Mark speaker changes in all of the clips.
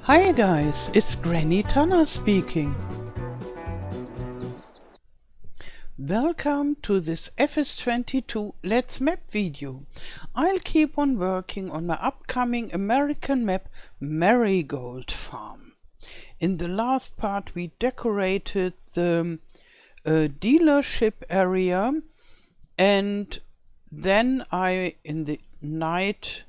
Speaker 1: Hi guys, it's Granny Tana speaking. Welcome to this FS22 Let's Map video. I'll keep on working on my upcoming American map Marigold Farm. In the last part we decorated the dealership area, and then in the night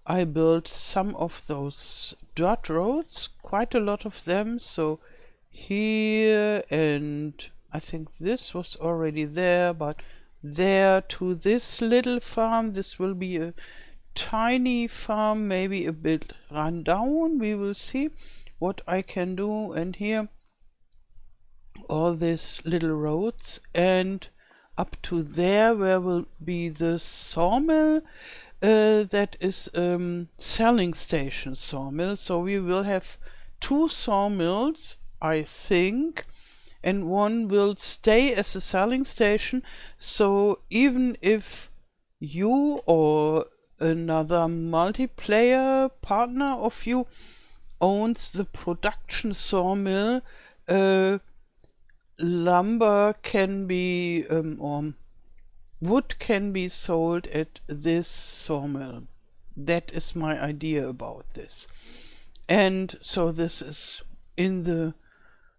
Speaker 1: I built some of those dirt roads, quite a lot of them. So here, and I think this was already there, but there to this little farm. This will be a tiny farm, maybe a bit run down. We will see what I can do. And here all these little roads, and up to there where will be the sawmill. That is selling station sawmill. So we will have two sawmills, I think, and one will stay as a selling station. So even if you or another multiplayer partner of you owns the production sawmill, lumber can be or wood can be sold at this sawmill. That is my idea about this. And so this is in the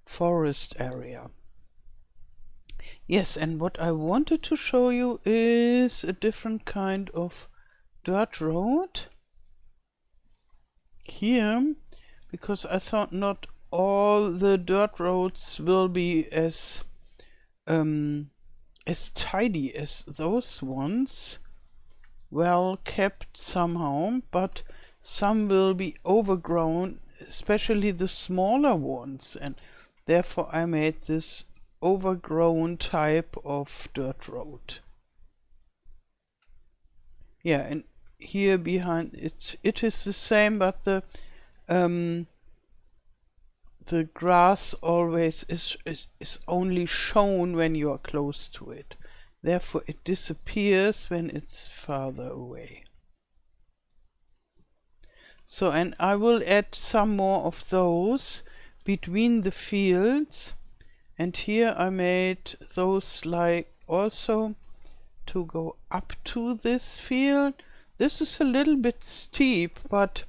Speaker 1: forest area. Yes, and what I wanted to show you is a different kind of dirt road here, because I thought not all the dirt roads will be as tidy as those ones, well kept somehow, but some will be overgrown, especially the smaller ones, and therefore I made this overgrown type of dirt road. Yeah, and here behind it is the same, but the grass always is only shown when you are close to it. Therefore it disappears when it's farther away. So, and I will add some more of those between the fields. And here I made those like also to go up to this field. This is a little bit steep, but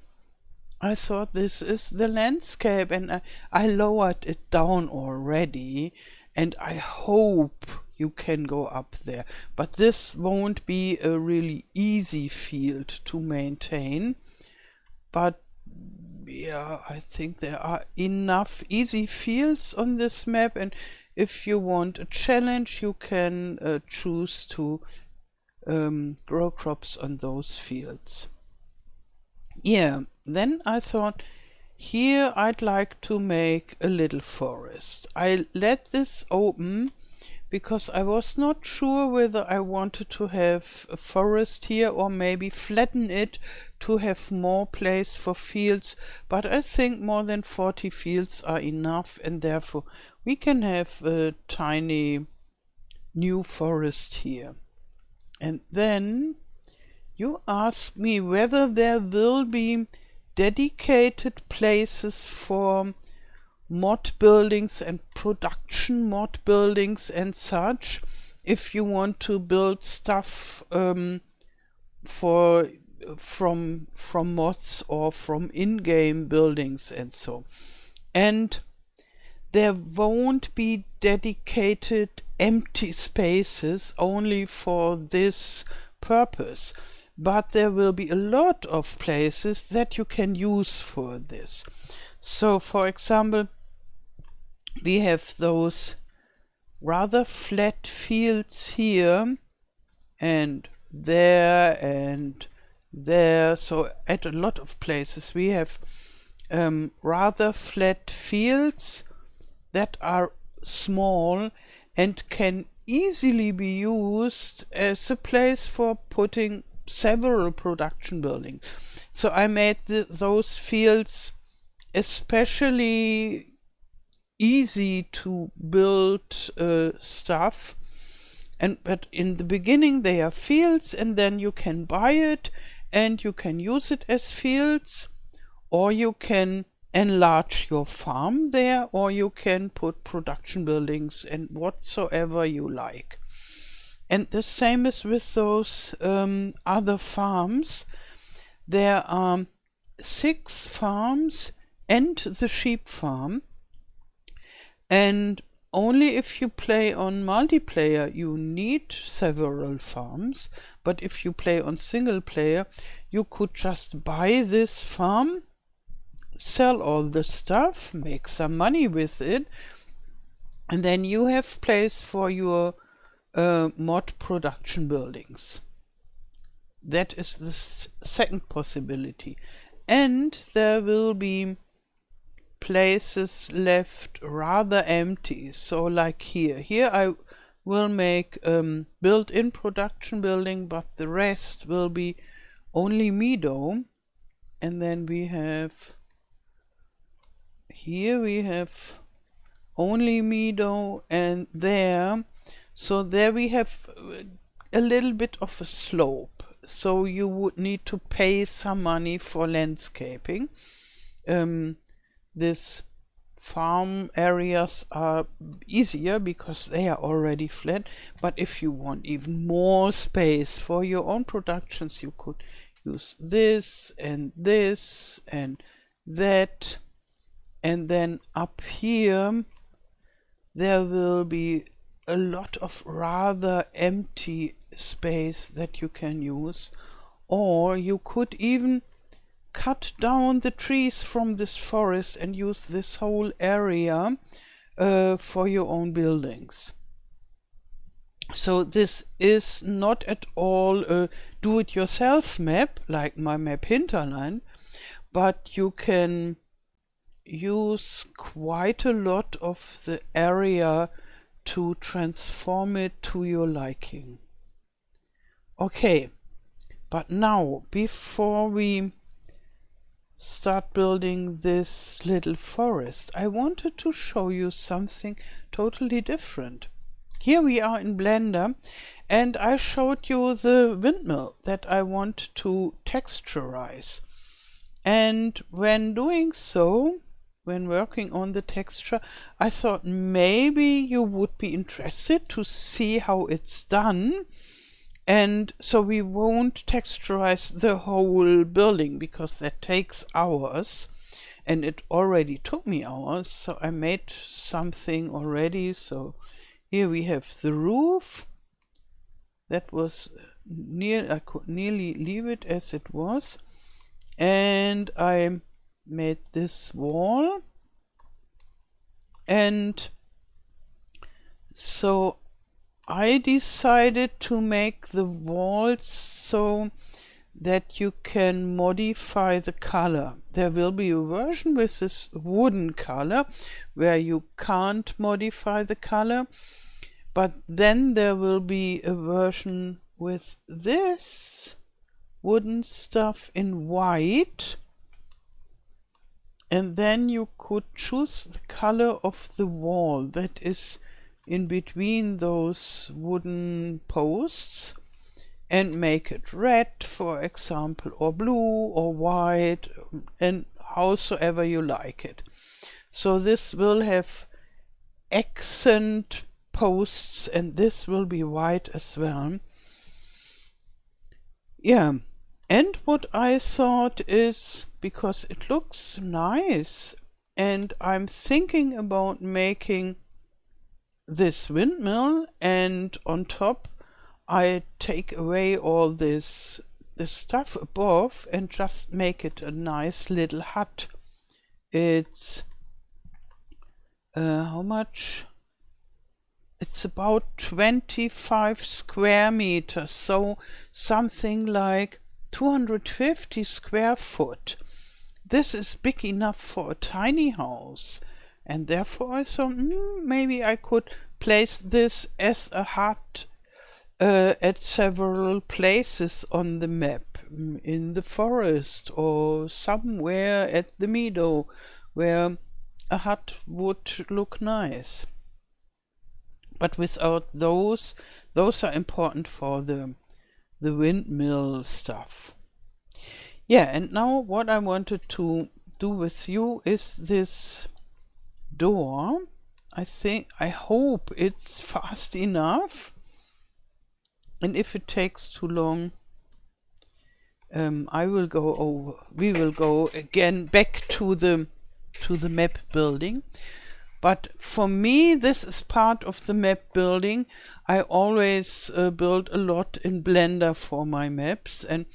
Speaker 1: I thought this is the landscape, and I lowered it down already, and I hope you can go up there. But this won't be a really easy field to maintain. But yeah, I think there are enough easy fields on this map, and if you want a challenge, you can choose to grow crops on those fields. Yeah, then I thought here I'd like to make a little forest. I let this open because I was not sure whether I wanted to have a forest here or maybe flatten it to have more place for fields, but I think more than 40 fields are enough, and therefore we can have a tiny new forest here. And then you ask me whether there will be dedicated places for mod buildings and production mod buildings and such, if you want to build stuff from mods or from in-game buildings and so. And there won't be dedicated empty spaces only for this purpose, but there will be a lot of places that you can use for this. So for example, we have those rather flat fields here and there and there. So at a lot of places we have rather flat fields that are small and can easily be used as a place for putting several production buildings. So I made those fields especially easy to build stuff, but in the beginning they are fields, and then you can buy it and you can use it as fields, or you can enlarge your farm there, or you can put production buildings and whatsoever you like. And the same is with those other farms. There are 6 farms and the sheep farm, and only if you play on multiplayer you need several farms, but if you play on single player you could just buy this farm, sell all the stuff, make some money with it, and then you have place for your mod production buildings. That is the second possibility. And there will be places left rather empty. So like here I will make built-in production building, but the rest will be only meadow. And then we have here we have only meadow, and there, so there we have a little bit of a slope, so you would need to pay some money for landscaping. This farm areas are easier because they are already flat, but if you want even more space for your own productions, you could use this and that. And then up here there will be a lot of rather empty space that you can use, or you could even cut down the trees from this forest and use this whole area for your own buildings. So this is not at all a do-it-yourself map like my map Hinterland, but you can use quite a lot of the area to transform it to your liking. Okay, but now before we start building this little forest, I wanted to show you something totally different. Here we are in Blender, and I showed you the windmill that I want to texturize. And when doing so, when working on the texture, I thought maybe you would be interested to see how it's done. And so we won't texturize the whole building because that takes hours, and it already took me hours, so I made something already. So here we have the roof. That was I could nearly leave it as it was, and I made this wall. And so I decided to make the walls so that you can modify the color. There will be a version with this wooden color where you can't modify the color, but then there will be a version with this wooden stuff in white, and then you could choose the color of the wall that is in between those wooden posts and make it red, for example, or blue or white, and howsoever you like it. So this will have accent posts, and this will be white as well. Yeah, and what I thought is, because it looks nice, and I'm thinking about making this windmill, and on top I take away all this stuff above and just make it a nice little hut. It's how much? It's about 25 square meters, so something like 250 square foot. This is big enough for a tiny house, and therefore I thought maybe I could place this as a hut at several places on the map, in the forest or somewhere at the meadow where a hut would look nice. But without those are important for the windmill stuff. Yeah, and now what I wanted to do with you is this door. I hope it's fast enough, and if it takes too long, we will go again back to the map building. But for me, this is part of the map building. I always build a lot in Blender for my maps, and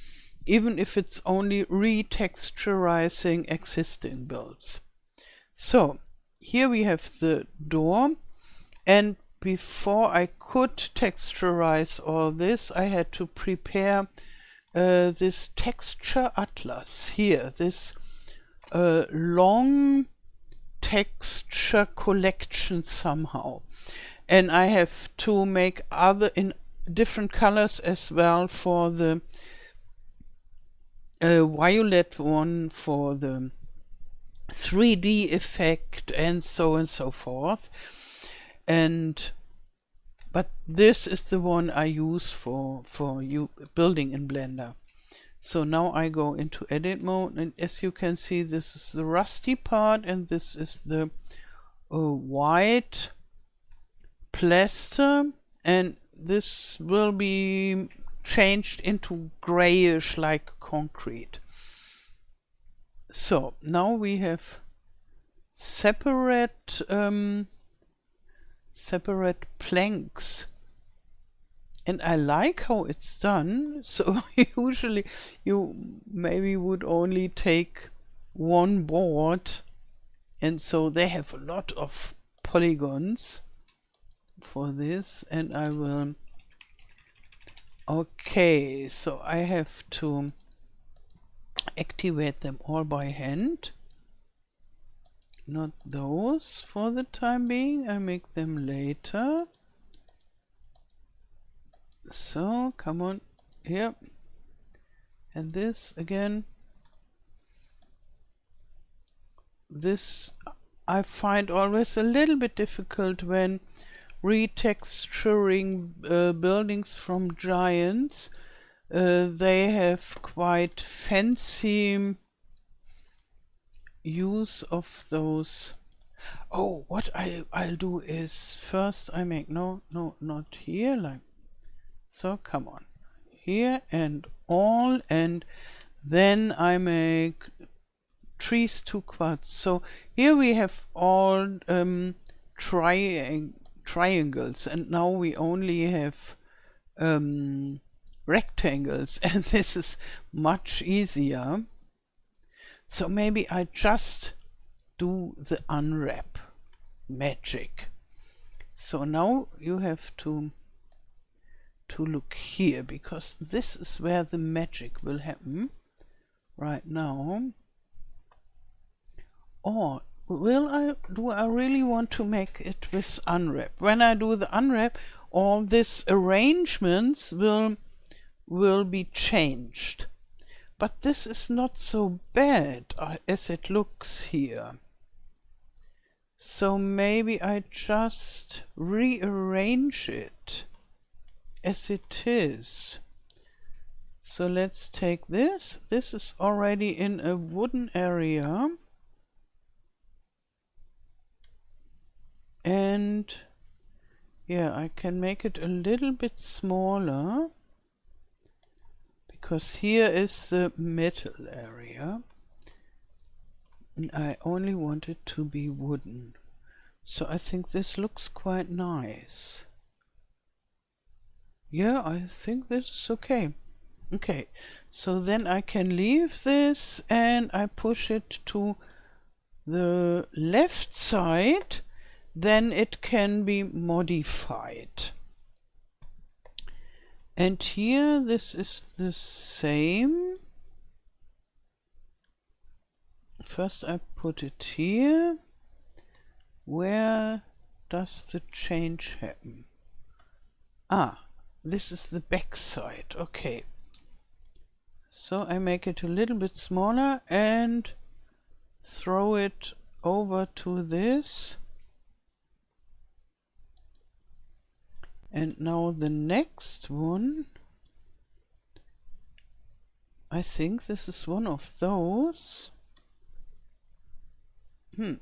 Speaker 1: even if it's only retexturizing existing builds. So here we have the door, and before I could texturize all this, I had to prepare this texture atlas here, this long texture collection somehow, and I have to make other in different colors as well for the violet one for the 3D effect, and so forth. But this is the one I use for you building in Blender. So now I go into edit mode, and as you can see, this is the rusty part, and this is the white plaster, and this will be changed into grayish like concrete. So now we have separate planks, and I like how it's done. So usually you maybe would only take one board, and so they have a lot of polygons for this, and I will okay, so I have to activate them all by hand, not those for the time being. I make them later. So come on here, and this again, this I find always a little bit difficult when retexturing buildings from giants. They have quite fancy use of those. Oh, what I'll do is first I make not here, like so, come on, here and all, and then I make trees to quads. So here we have all triangles, and now we only have rectangles, and this is much easier. So maybe I just do the unwrap magic. So now you have to look here, because this is where the magic will happen right now. Or do I really want to make it with unwrap? When I do the unwrap, all these arrangements will be changed. But this is not so bad as it looks here. So maybe I just rearrange it as it is. So let's take this. This is already in a wooden area. And yeah, I can make it a little bit smaller, because here is the metal area, and I only want it to be wooden. So I think this looks quite nice. Yeah, I think this is okay. Okay, so then I can leave this, and I push it to the left side, then it can be modified. And here this is the same. First I put it here. Where does the change happen? Ah, this is the back side. Okay. So I make it a little bit smaller and throw it over to this. And now the next one, I think this is one of those.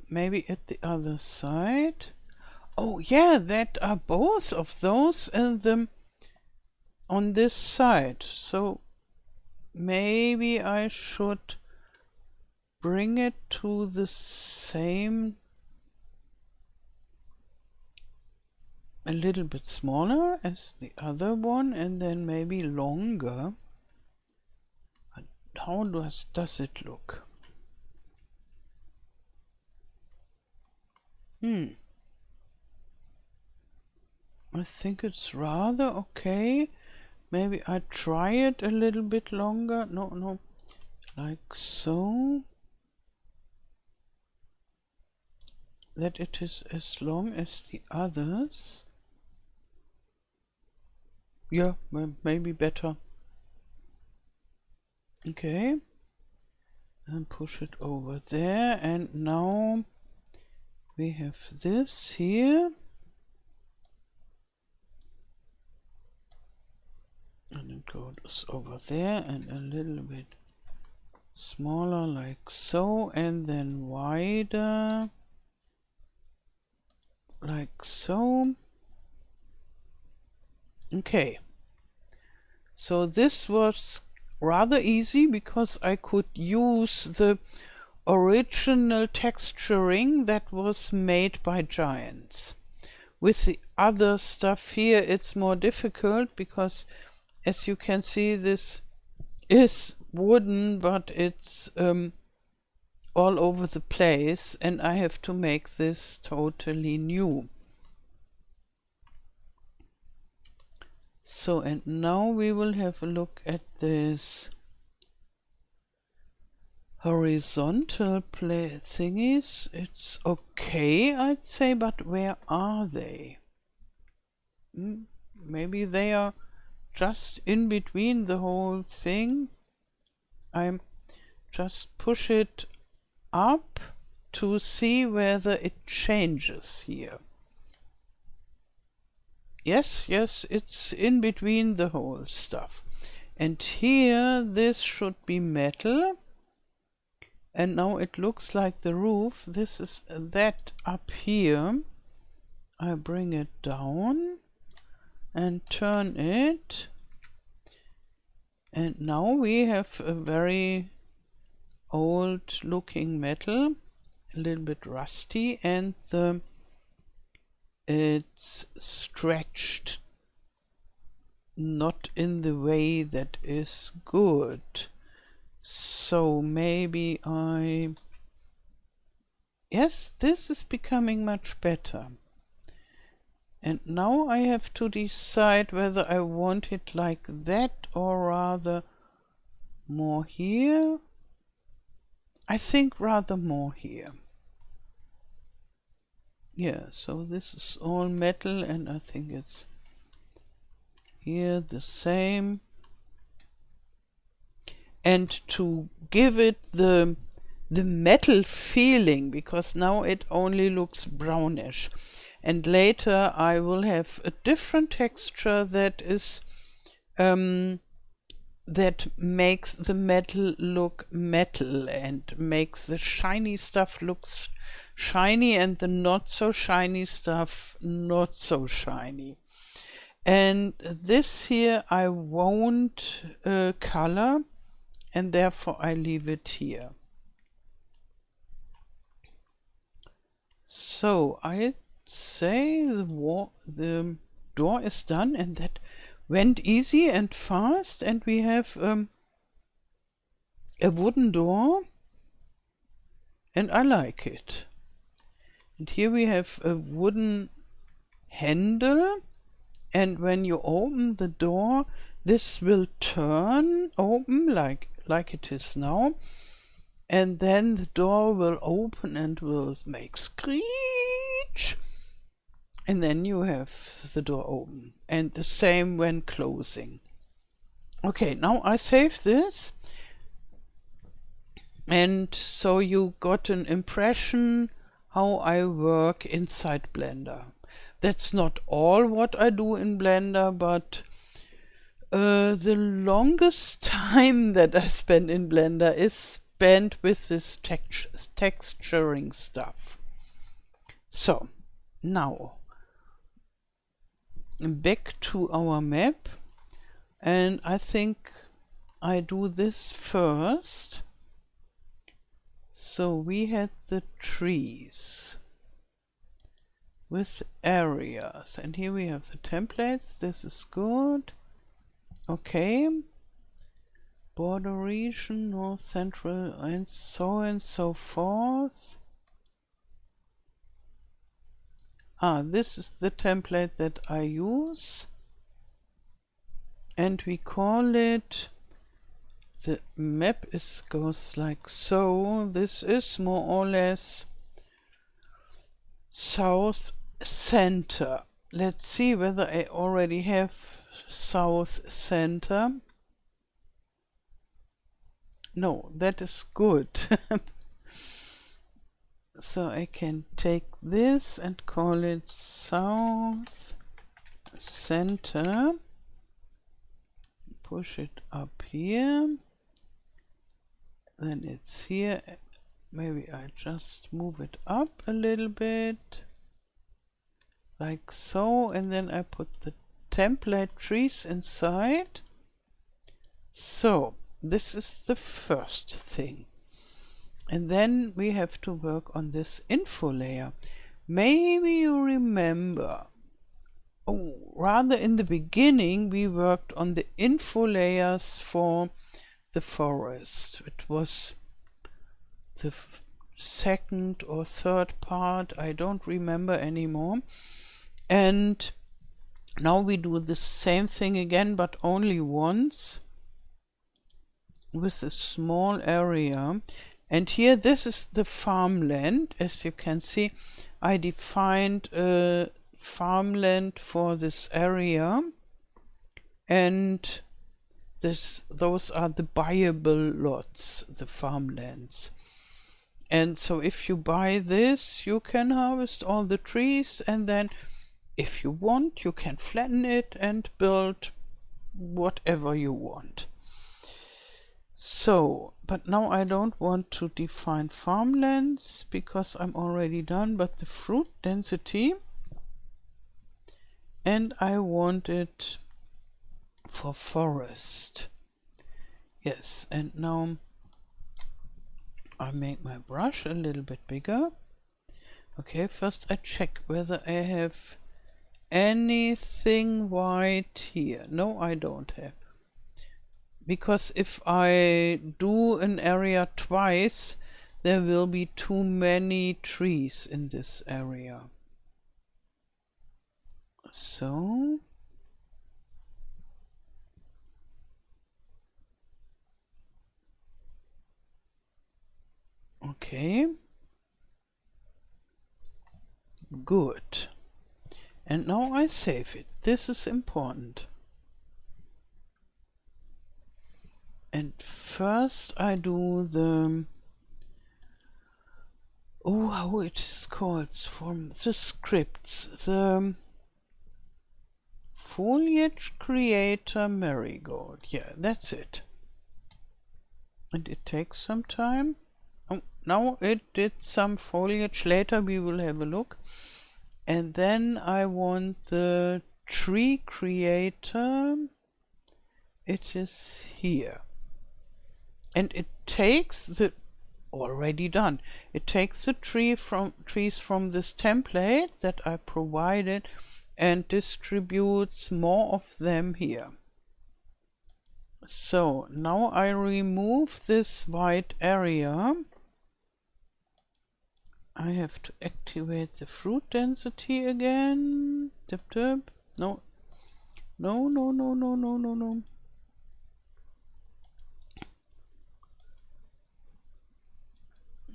Speaker 1: Maybe at the other side. Oh yeah, that are both of those in the on this side. So maybe I should bring it to the same, a little bit smaller as the other one, and then maybe longer. But how does it look? I think it's rather okay. Maybe I try it a little bit longer. No, like so. That it is as long as the others. Yeah, maybe better. Okay. And push it over there. And now we have this here. And it goes over there and a little bit smaller like so, and then wider like so. Okay, so this was rather easy because I could use the original texturing that was made by giants. With the other stuff here it's more difficult because, as you can see, this is wooden, but it's all over the place, and I have to make this totally new. So, and now we will have a look at this horizontal thingies. It's okay, I'd say, but where are they? Maybe they are just in between the whole thing. I'm just push it up to see whether it changes here. Yes, it's in between the whole stuff. And here this should be metal. And now it looks like the roof. This is that up here. I bring it down and turn it, and now we have a very old looking metal, a little bit rusty, and it's stretched not in the way that is good. So maybe yes, this is becoming much better. And now I have to decide whether I want it like that or rather more here. I think rather more here. Yeah, so this is all metal, and I think it's here the same. And to give it the metal feeling, because now it only looks brownish. And later I will have a different texture that is that makes the metal look metal and makes the shiny stuff looks shiny and the not so shiny stuff not so shiny. And this here I won't color, and therefore I leave it here. So I say the door is done, and that went easy and fast, and we have a wooden door, and I like it. And here we have a wooden handle, and when you open the door this will turn open like it is now, and then the door will open and will make screech, and then you have the door open, and the same when closing. Okay, now I save this, and so you got an impression how I work inside Blender. That's not all what I do in Blender, but the longest time that I spend in Blender is band with this texturing stuff. So now back to our map, and I think I do this first. So we had the trees with areas, and here we have the templates. This is good. Okay, border region, north, central, and so forth. This is the template that I use, and we call it, the map goes like so. This is more or less south center. Let's see whether I already have south center. No, that is good. So I can take this and call it south center. Push it up here. Then it's here. Maybe I just move it up a little bit. Like so. And then I put the template trees inside. So this is the first thing. And then we have to work on this info layer. Maybe you remember, rather in the beginning we worked on the info layers for the forest. It was the second or third part, I don't remember anymore. And now we do the same thing again, but only once with a small area. And here, this is the farmland. As you can see, I defined a farmland for this area, and those are the buyable lots, the farmlands. And so if you buy this, you can harvest all the trees, and then if you want, you can flatten it and build whatever you want. So, but now I don't want to define farmlands because I'm already done, but the fruit density, and I want it for forest. Yes, and now I make my brush a little bit bigger. Okay, first I check whether I have anything white here. No, I don't have. Because if I do an area twice, there will be too many trees in this area. So okay, good. And now I save it. This is important. And first I do the, how it is called from the scripts, the foliage creator Marigold. Yeah, that's it. And it takes some time. Oh, now it did some foliage. Later we will have a look. And then I want the tree creator. It is here. And it takes the, already done, it takes the trees from this template that I provided and distributes more of them here. So now I remove this white area. I have to activate the fruit density again. Tip tip. No. No, no, no, no, no, no, no.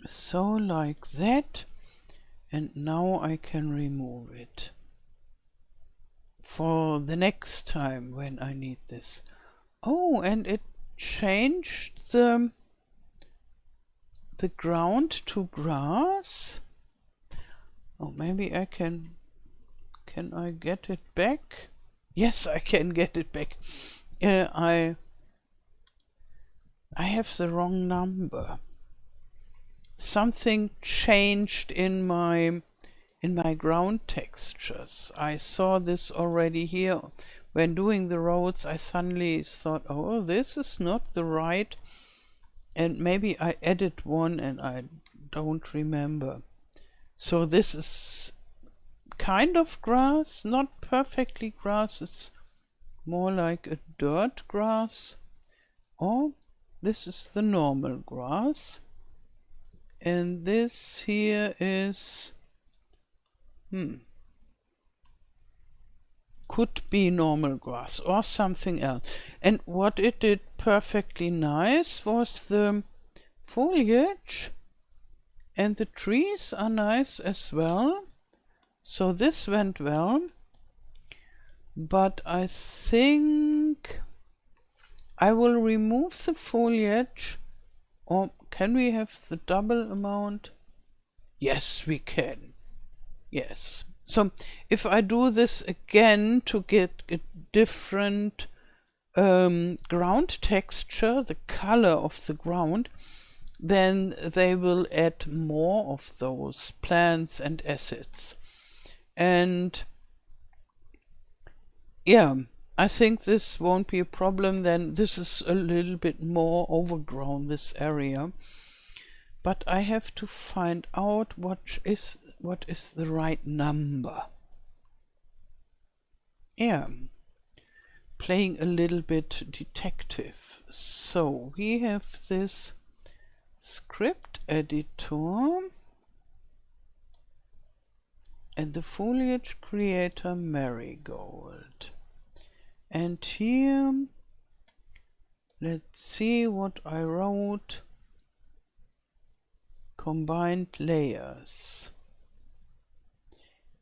Speaker 1: So like that, and now I can remove it for the next time when I need this. Oh, and it changed the ground to grass. Oh, maybe I can I get it back? Yes, I can get it back. I have the wrong number. something changed in my ground textures. I saw this already here when doing the roads. I suddenly thought, oh, this is not the right, and maybe I added one and I don't remember. So this is kind of grass, not perfectly grass, it's more like a dirt grass. Or this is the normal grass, and this here is could be normal grass or something else. And what it did perfectly nice was the foliage, and the trees are nice as well. So this went well, but I think I will remove the foliage. Or can we have the double amount? Yes, we can. Yes. So if I do this again to get a different ground texture, the color of the ground, then they will add more of those plants and acids. And yeah, I think this won't be a problem then. This is a little bit more overgrown, this area. But I have to find out what is the right number. Yeah, playing a little bit detective. So we have this script editor and the foliage creator Marigold. And here, let's see what I wrote. Combined layers.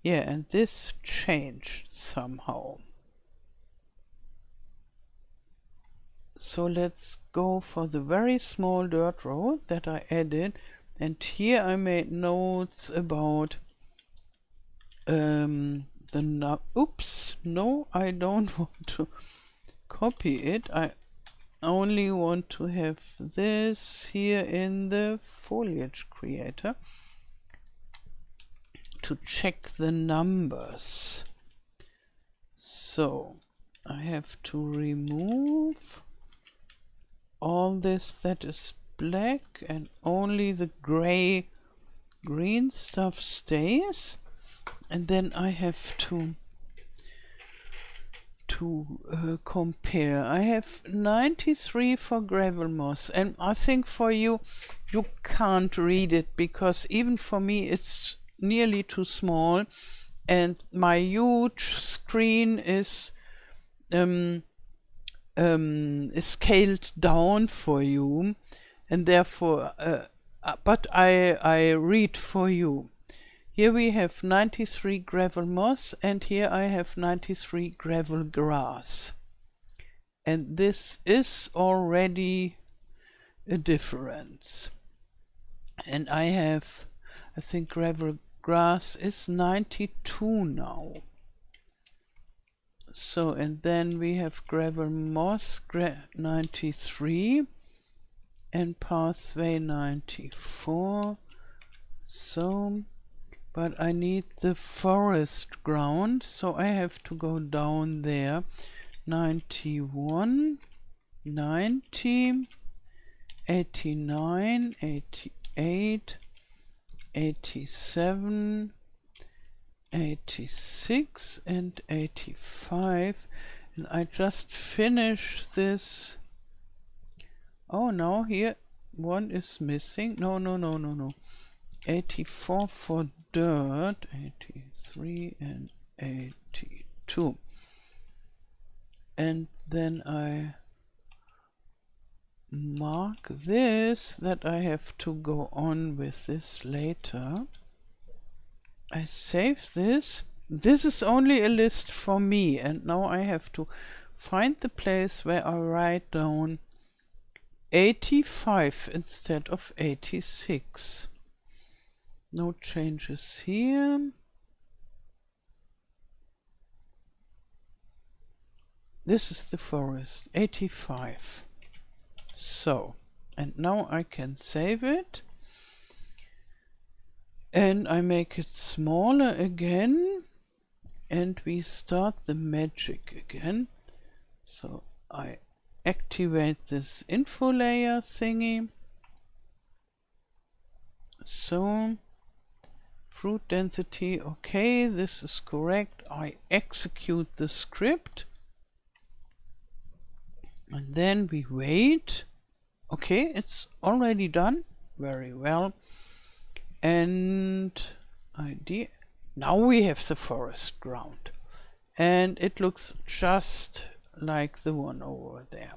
Speaker 1: Yeah, and this changed somehow. So let's go for the very small dirt road that I added. And here I made notes about oops, no, I don't want to copy it. I only want to have this here in the foliage creator to check the numbers. So I have to remove all this that is black, and only the green stuff stays. And then I have to compare. I have 93 for gravel moss, and I think for you can't read it, because even for me it's nearly too small, and my huge screen is scaled down for you, and therefore but I read for you. Here we have 93 gravel moss, and here I have 93 gravel grass. And this is already a difference. And I think gravel grass is 92 now. So, and then we have gravel moss 93 and pathway 94. So, but I need the forest ground, so I have to go down there. 91, 90, 89, 88, 87, 86 and 85, and I just finish this. Oh no, here one is missing. No. 84 for dirt, 83 and 82. And then I mark this, that I have to go on with this later. I save this. This is only a list for me, and now I have to find the place where I write down 85 instead of 86. No changes here. This is the forest, 85. So, and now I can save it. And I make it smaller again, and we start the magic again. So I activate this info layer thingy. So fruit density, okay, this is correct. I execute the script, and then we wait. Okay, it's already done. Very well. And now we have the forest ground, and it looks just like the one over there.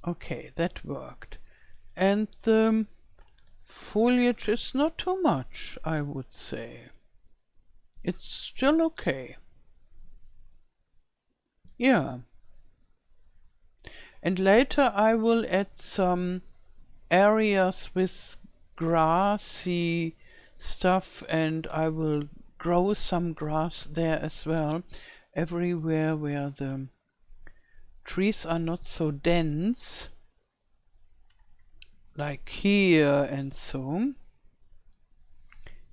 Speaker 1: Okay, that worked. And the foliage is not too much, I would say. It's still okay. Yeah. And later I will add some areas with grassy stuff, and I will grow some grass there as well, everywhere where the trees are not so dense, like here and so.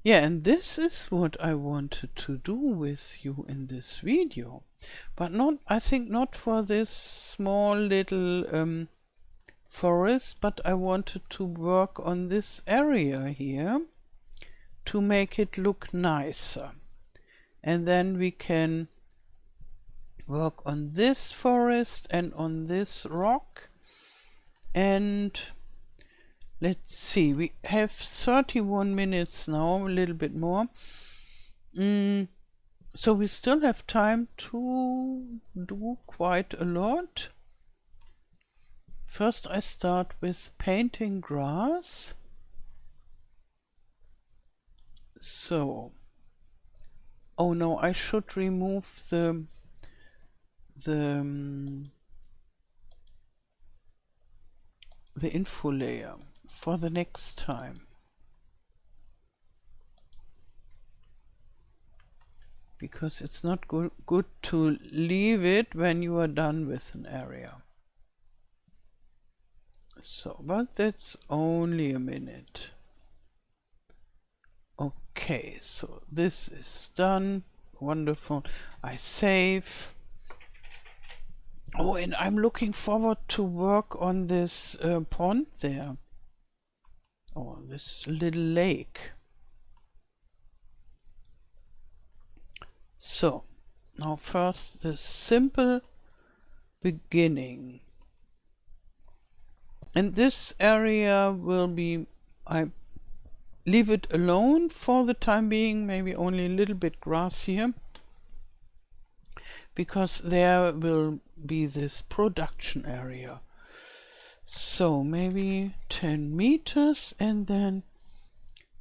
Speaker 1: Yeah, and this is what I wanted to do with you in this video, but not, I think not for this small little forest, but I wanted to work on this area here to make it look nicer. And then we can work on this forest and on this rock. And let's see, we have 31 minutes now, a little bit more. So we still have time to do quite a lot. First I start with painting grass. So, oh no, I should remove the info layer for the next time, because it's not good to leave it when you are done with an area. So, but that's only a minute. Okay, so this is done. Wonderful. I save. Oh, and I'm looking forward to work on this pond there. Oh, this little lake. So, now first the simple beginning. And this area will be, I leave it alone for the time being, maybe only a little bit grass here, because there will be this production area. So maybe 10 meters, and then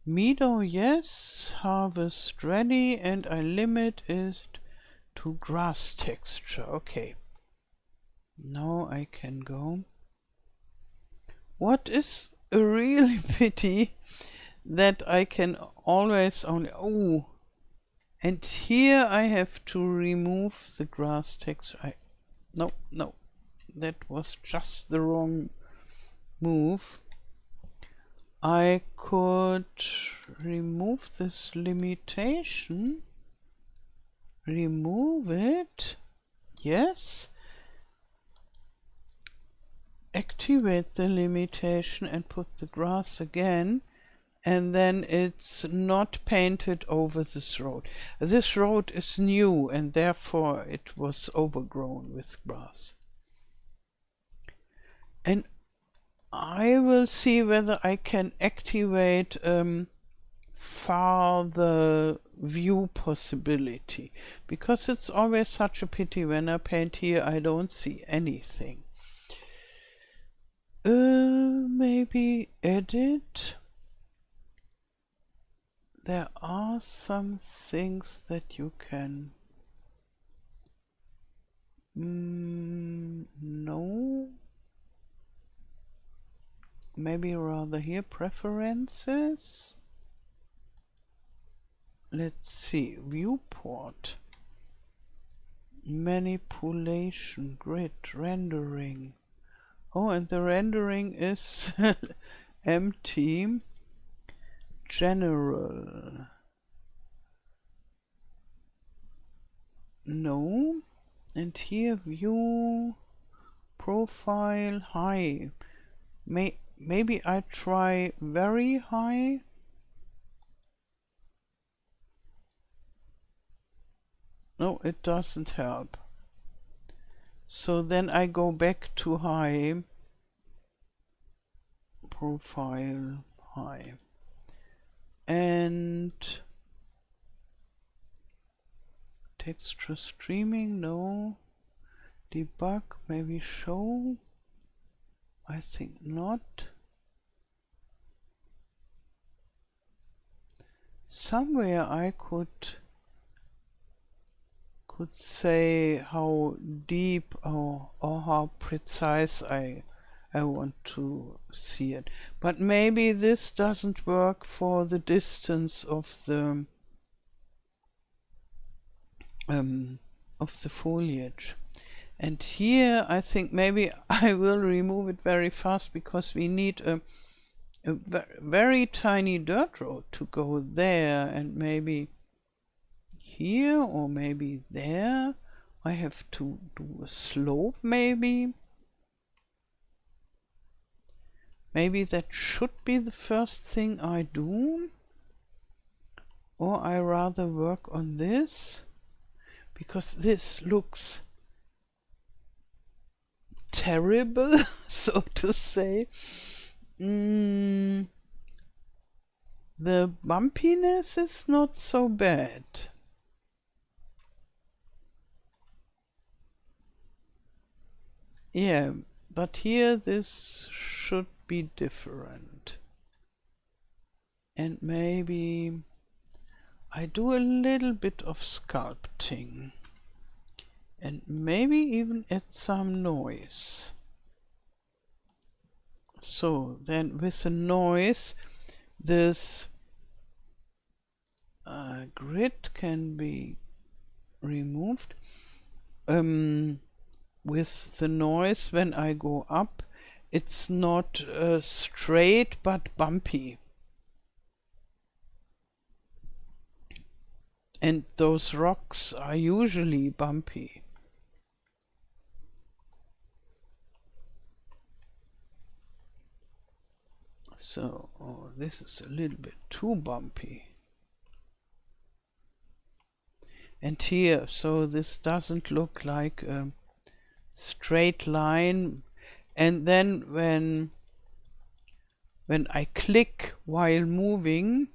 Speaker 1: meadow, yes, harvest ready, and I limit it to grass texture. Okay, now I can go. What is a really pity that I can always only, oh, and here I have to remove the grass texture. No, that was just the wrong move. I could remove this limitation, remove it, yes, activate the limitation and put the grass again, and then it's not painted over this road. This road is new, and therefore it was overgrown with grass. And I will see whether I can activate farther view possibility, because it's always such a pity when I paint here I don't see anything. Maybe edit. There are some things that you can. No. Maybe rather here, preferences. Let's see, viewport. Manipulation, grid, rendering. Oh, and the rendering is empty. general. No. And here view profile high. Maybe I try very high. No, it doesn't help. So then I go back to high. Profile high. And texture streaming, no. Debug, maybe show. I think not. Somewhere I could say how deep or how precise I want to see it. But maybe this doesn't work for the distance of the foliage. And here I think maybe I will remove it very fast, because we need a very tiny dirt road to go there, and maybe here or maybe there. I have to do a slope maybe. Maybe that should be the first thing I do. Or I rather work on this, because this looks terrible, so to say. The bumpiness is not so bad. Yeah, but here this should be different. And maybe I do a little bit of sculpting. And maybe even add some noise. So then with the noise, this grid can be removed. With the noise, when I go up, it's not straight but bumpy. And those rocks are usually bumpy. So, this is a little bit too bumpy. And here, so this doesn't look like a straight line. And then when I click while moving,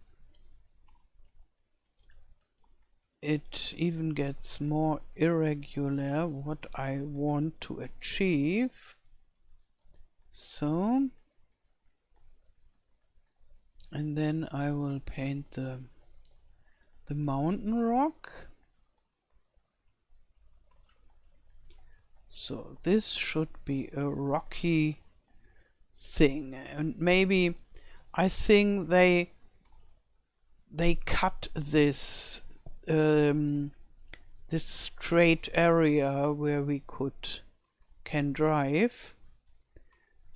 Speaker 1: it even gets more irregular, what I want to achieve. So, and then I will paint the mountain rock. So this should be a rocky thing, and maybe I think they cut this this straight area where we can drive.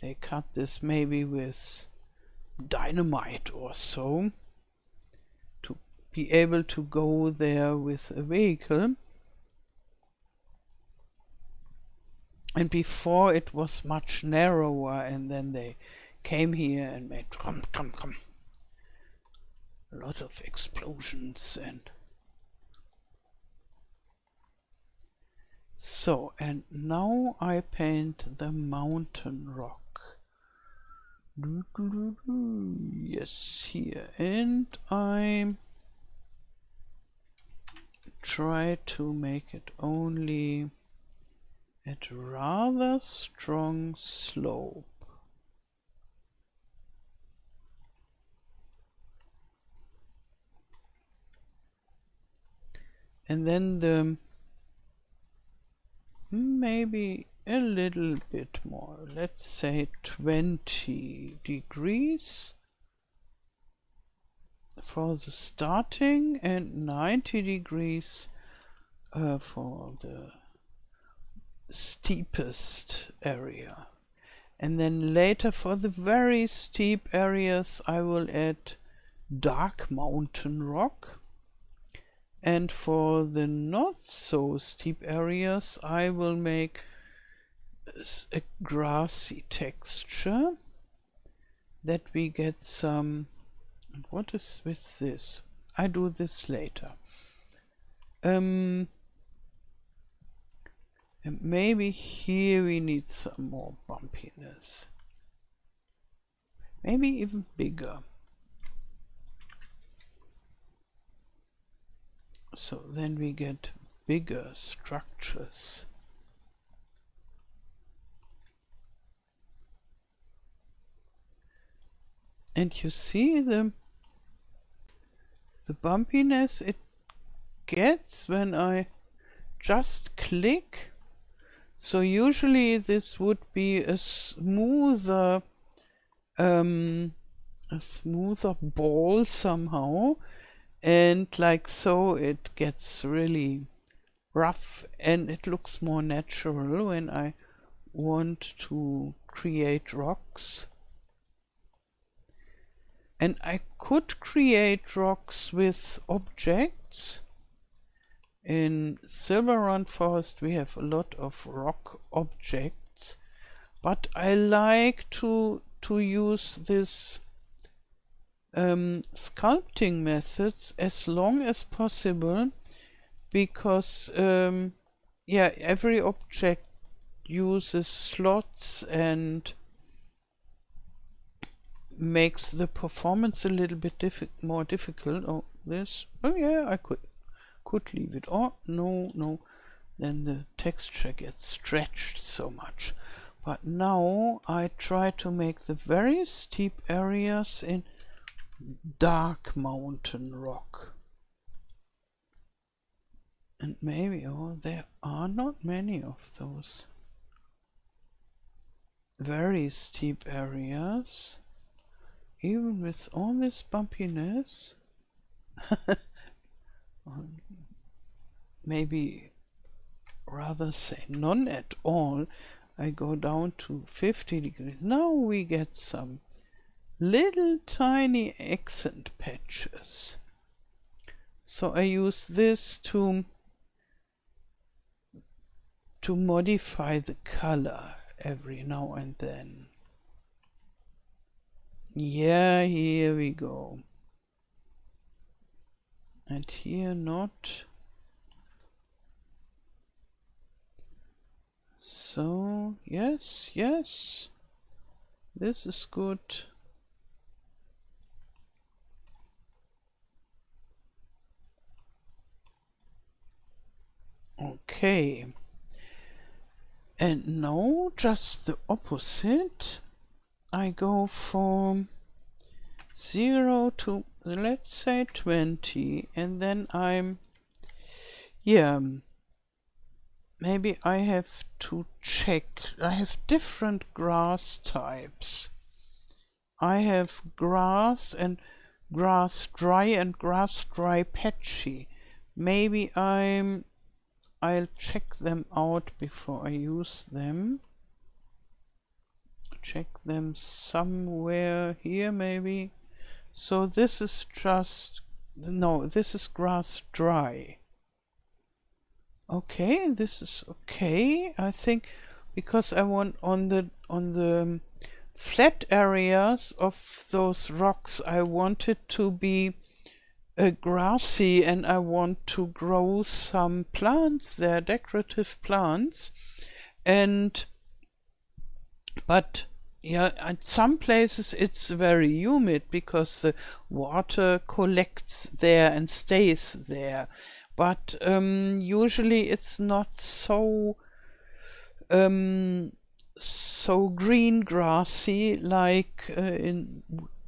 Speaker 1: They cut this maybe with dynamite or so to be able to go there with a vehicle. And before it was much narrower, and then they came here and made come. A lot of explosions. And so, and now I paint the mountain rock. Yes, here, and I try to make it only at rather strong slope. And then maybe a little bit more, let's say 20 degrees for the starting, and 90 degrees for the steepest area. And then later for the very steep areas I will add dark mountain rock. And for the not so steep areas, I will make a grassy texture, that we get some. What is with this? I do this later. And maybe here we need some more bumpiness. Maybe even bigger. So then we get bigger structures. And you see the bumpiness it gets when I just click. So usually this would be a smoother ball somehow, and like so it gets really rough and it looks more natural when I want to create rocks. And I could create rocks with objects. In Silver Forest we have a lot of rock objects, but I like to use this sculpting methods as long as possible, because yeah, every object uses slots and makes the performance a little bit more difficult. Oh, this. Oh yeah, I could leave it. Oh no, then the texture gets stretched so much. But now I try to make the very steep areas in dark mountain rock. And maybe, oh, there are not many of those very steep areas. Even with all this bumpiness, maybe rather say none at all. I go down to 50 degrees. Now we get some little tiny accent patches. So I use this to modify the color every now and then. Yeah, here we go. And here not. So, yes, this is good. Okay. And now just the opposite. I go from 0 to, let's say, 20, and then maybe I have to check. I have different grass types. I have grass and grass dry and grass dry patchy. Maybe I'll check them out before I use them. Check them somewhere here maybe. So this is just, no, this is grass dry. Okay, this is okay. I think because I want on the flat areas of those rocks, I want it to be grassy, and I want to grow some plants there, decorative plants. But yeah, at some places it's very humid because the water collects there and stays there. But usually it's not so green grassy like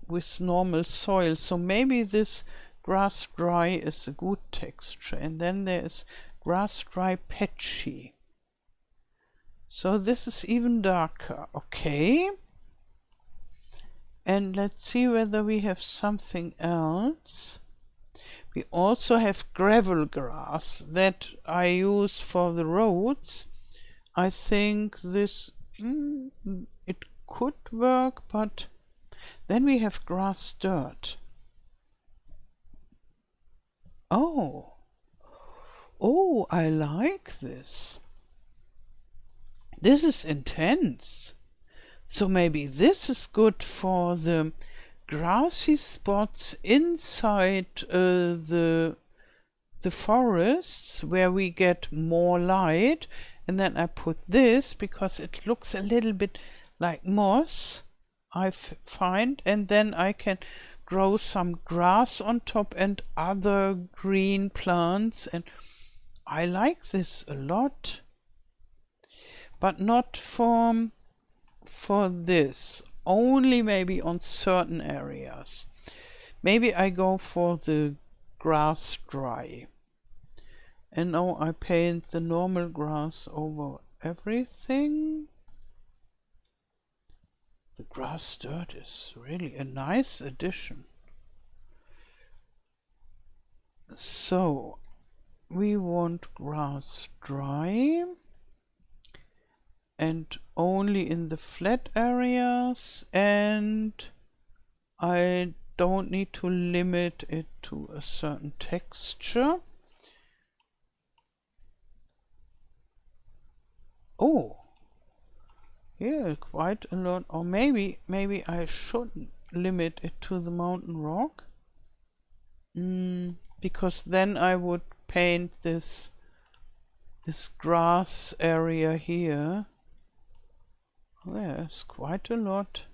Speaker 1: with normal soil. So maybe this grass dry is a good texture. And then there is grass dry patchy. So this is even darker. Okay. And let's see whether we have something else. We also have gravel grass that I use for the roads. I think this, it could work, but then we have grass dirt. Oh, oh, I like this. This is intense. So maybe this is good for the grassy spots inside the forests where we get more light, and then I put this because it looks a little bit like moss, I find, and then I can grow some grass on top and other green plants, and I like this a lot, but not for this, only maybe on certain areas. Maybe I go for the grass dry. And now I paint the normal grass over everything. The grass dirt is really a nice addition. So we want grass dry and only in the flat areas, and I don't need to limit it to a certain texture. Oh, yeah, quite a lot. Or maybe I shouldn't limit it to the mountain rock, because then I would paint this grass area here. There's quite a lot.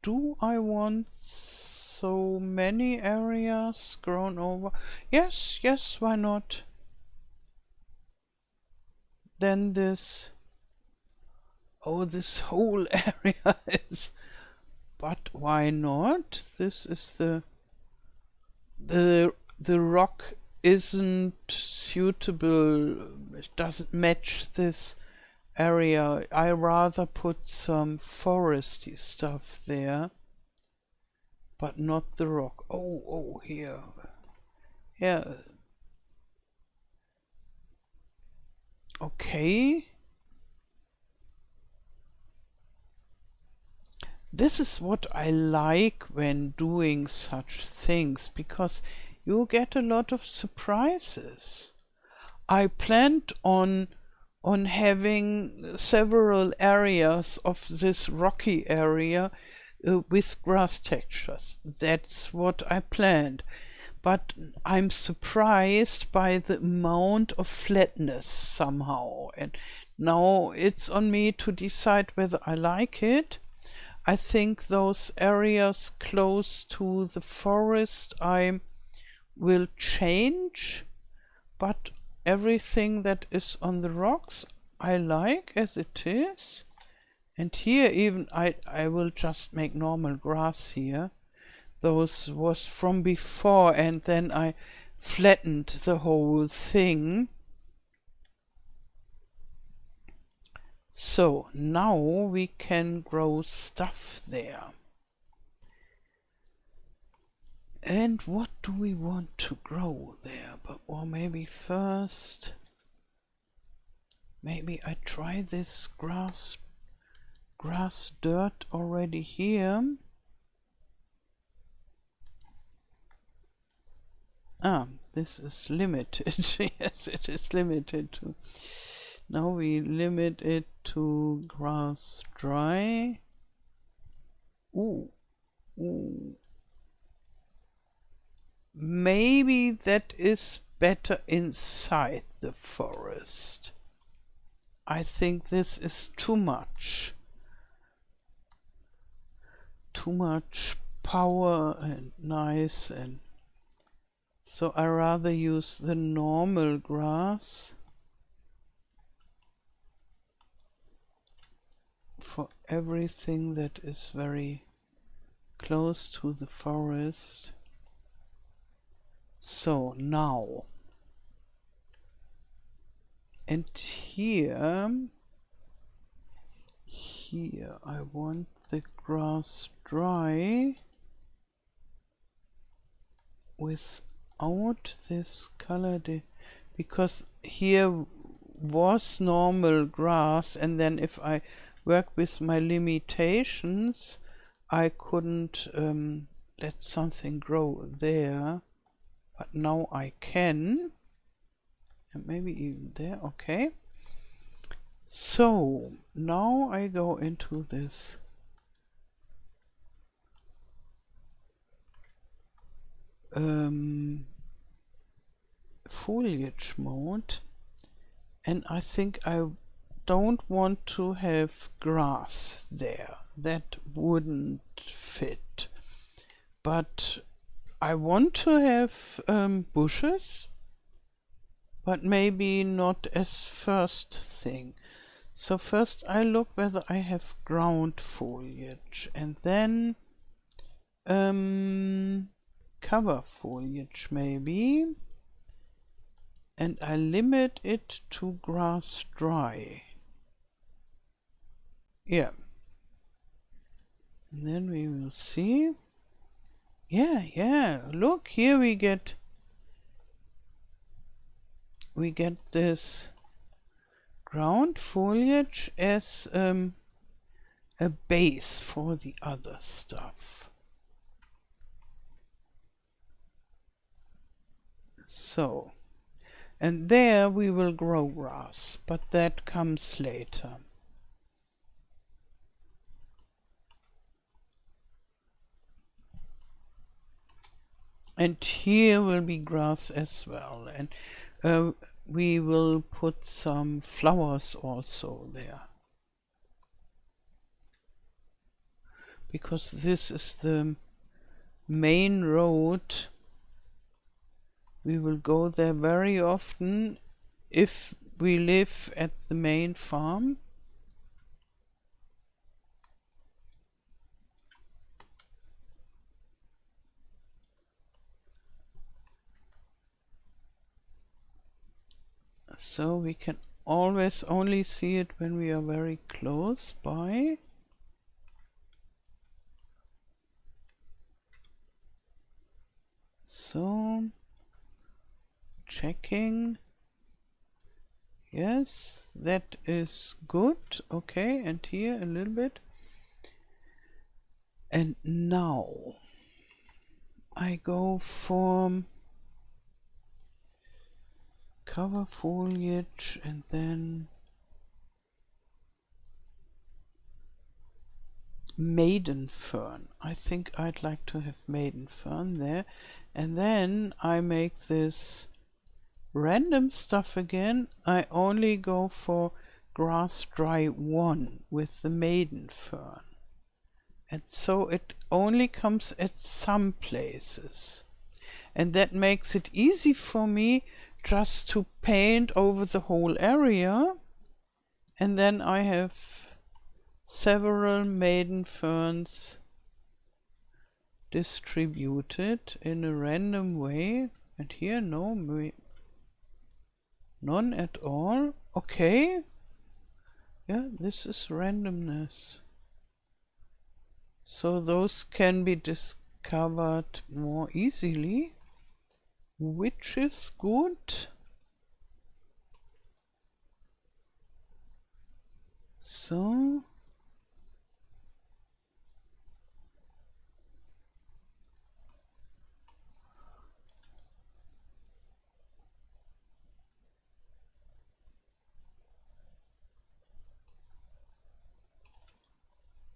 Speaker 1: Do I want so many areas grown over? Yes, why not? Then this whole area is, but why not? This is the rock isn't suitable, it doesn't match this area. I rather put some foresty stuff there, but not the rock. Oh, here. Yeah. Okay. This is what I like when doing such things, because you get a lot of surprises. I planned on having several areas of this rocky area with grass textures. That's what I planned. But I'm surprised by the amount of flatness somehow. And now it's on me to decide whether I like it. I think those areas close to the forest I will change, but everything that is on the rocks I like as it is. And here even I will just make normal grass here. Those was from before, and then I flattened the whole thing. So now we can grow stuff there. And what do we want to grow there? Or maybe first, maybe I try this grass dirt already here. This is limited. Yes, it is limited to. Now we limit it to grass dry. Ooh. Maybe that is better inside the forest. I think this is too much. Too much power and nice, and so I rather use the normal grass for everything that is very close to the forest. So now, and here I want the grass dry without this color, because here was normal grass, and then if I work with my limitations, I couldn't let something grow there, but now I can, and maybe even there. Okay, so now I go into this foliage mode, and I think I don't want to have grass there. That wouldn't fit. But I want to have bushes, but maybe not as first thing. So first I look whether I have ground foliage, and then cover foliage maybe, and I limit it to grass dry. Yeah. And then we will see. Yeah, look, here we get this ground foliage as a base for the other stuff. So, and there we will grow grass, but that comes later. And here will be grass as well, and we will put some flowers also there, because this is the main road. We will go there very often if we live at the main farm. So we can always only see it when we are very close by. So, checking. Yes, that is good. Okay, and here a little bit. And now I go for cover foliage, and then maiden fern. I think I'd like to have maiden fern there, and then I make this random stuff again. I only go for grass dry 1 with the maiden fern, and so it only comes at some places, and that makes it easy for me just to paint over the whole area, and then I have several maiden ferns distributed in a random way. And here none at all. Okay, yeah, this is randomness, so those can be discovered more easily, which is good. So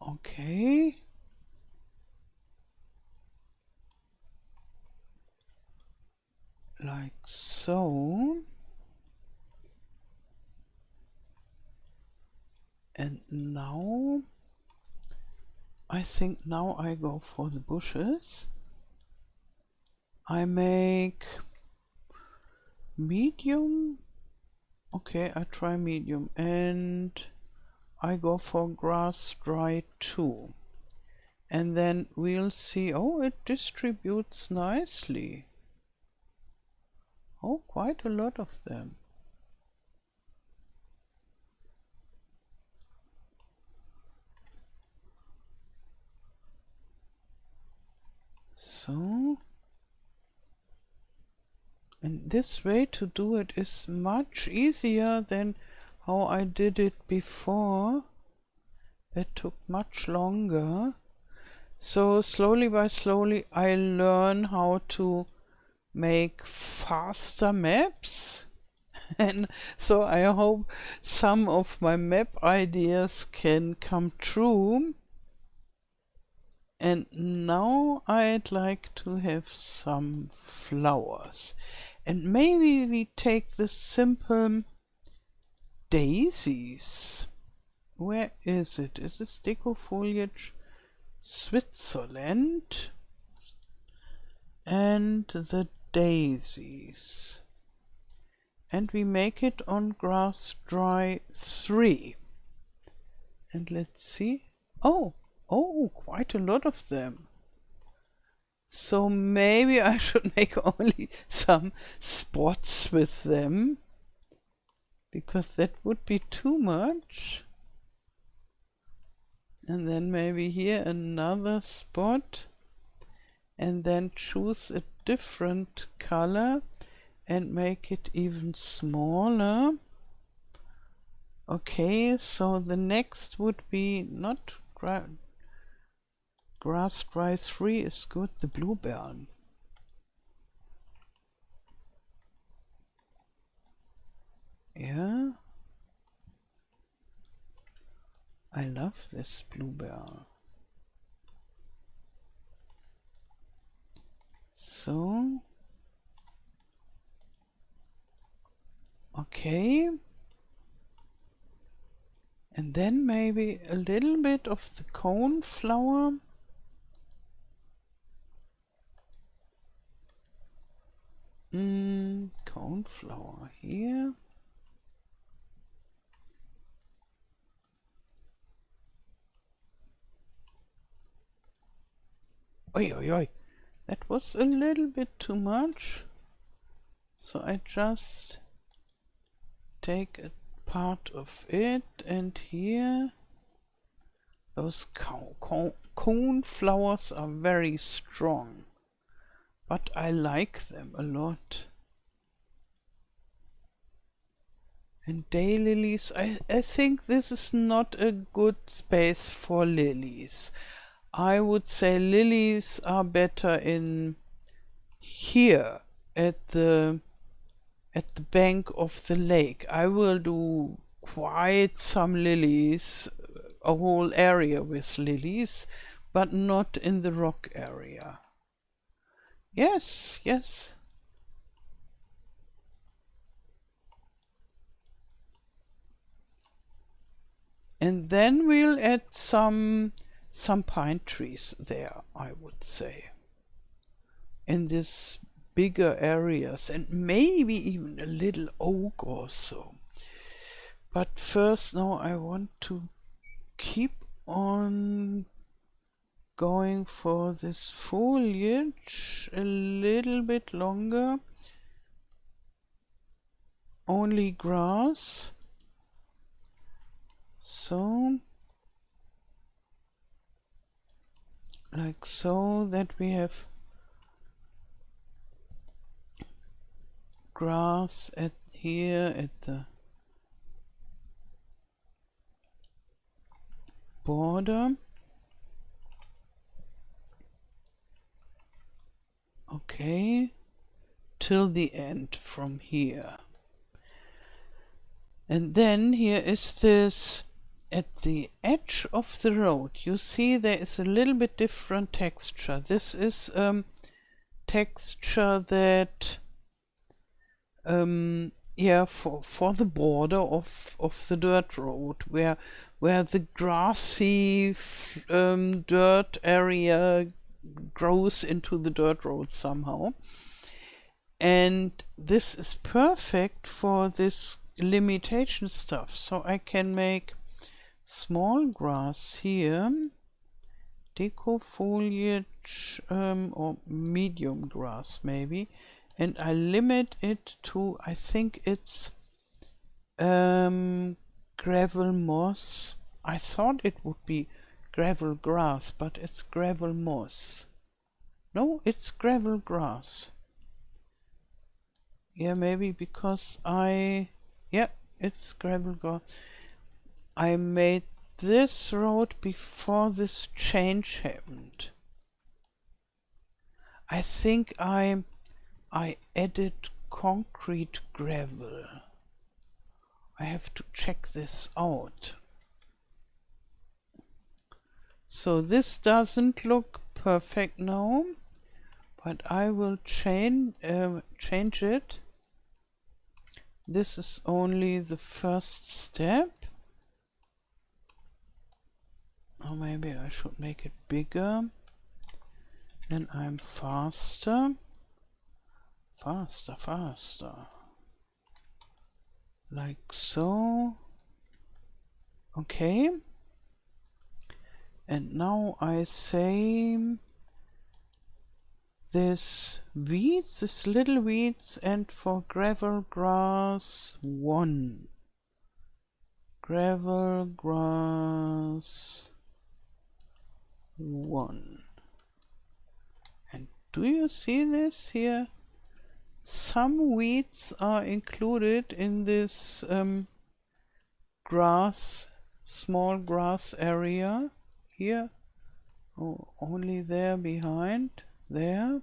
Speaker 1: okay, like so. And now I think now I go for the bushes. I make medium. Okay, I try medium, and I go for grass dry 2. And then we'll see. Oh, it distributes nicely. Oh, quite a lot of them. So, and this way to do it is much easier than how I did it before. That took much longer. So slowly by slowly I learn how to make faster maps. And so I hope some of my map ideas can come true. And now I'd like to have some flowers. And maybe we take the simple daisies. Where is it? Is this Deco Foliage Switzerland? And the daisies. And we make it on grass dry 3. And let's see. Oh, quite a lot of them. So maybe I should make only some spots with them, because that would be too much. And then maybe here another spot, and then choose a different color and make it even smaller. Okay, so the next would be not grass dry 3 is good, the bluebell. Yeah, I love this bluebell. So, okay. And then maybe a little bit of the cone flower. Cone flower here. Oi, oi, oi. That was a little bit too much. So I just take a part of it, and here those cone flowers are very strong, but I like them a lot. And daylilies, I think this is not a good space for lilies. I would say lilies are better in here at the bank of the lake. I will do quite some lilies, a whole area with lilies, but not in the rock area. Yes, yes. And then we'll add some pine trees there, I would say, in this bigger areas, and maybe even a little oak or so. But first now I want to keep on going for this foliage a little bit longer. Only grass. So, like so, that we have grass at here at the border. Okay, till the end from here. And then here is this, at the edge of the road, you see there is a little bit different texture. This is texture that yeah, for the border of the dirt road, where the grassy dirt area grows into the dirt road somehow. And this is perfect for this limitation stuff. So I can make small grass here, deco foliage, or medium grass maybe, and I limit it to, I think it's gravel moss. I thought it would be gravel grass, but it's gravel moss. No, it's gravel grass. Yeah, maybe because yeah, it's gravel grass. I made this road before this change happened. I think I added concrete gravel. I have to check this out. So this doesn't look perfect now, but I will change it. This is only the first step. Or maybe I should make it bigger. Then I'm faster. Faster. Like so. Okay. And now I say this weeds, this little weeds, and for gravel grass 1. Gravel grass 1. And do you see this here? Some weeds are included in this grass, small grass area here. Oh, only there behind, there.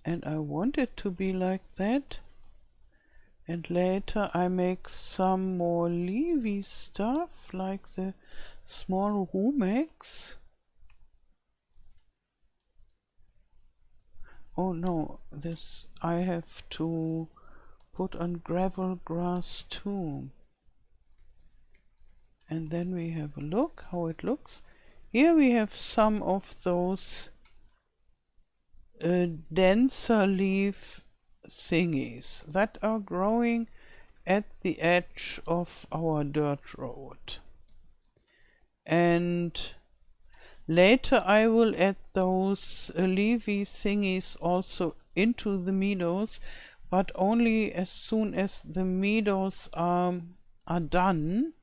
Speaker 1: And I want it to be like that. And later I make some more leafy stuff, like the small rumex. Oh no, this I have to put on gravel grass too. And then we have a look how it looks. Here we have some of those denser leaf thingies that are growing at the edge of our dirt road. And later I will add those leafy thingies also into the meadows, but only as soon as the meadows are done,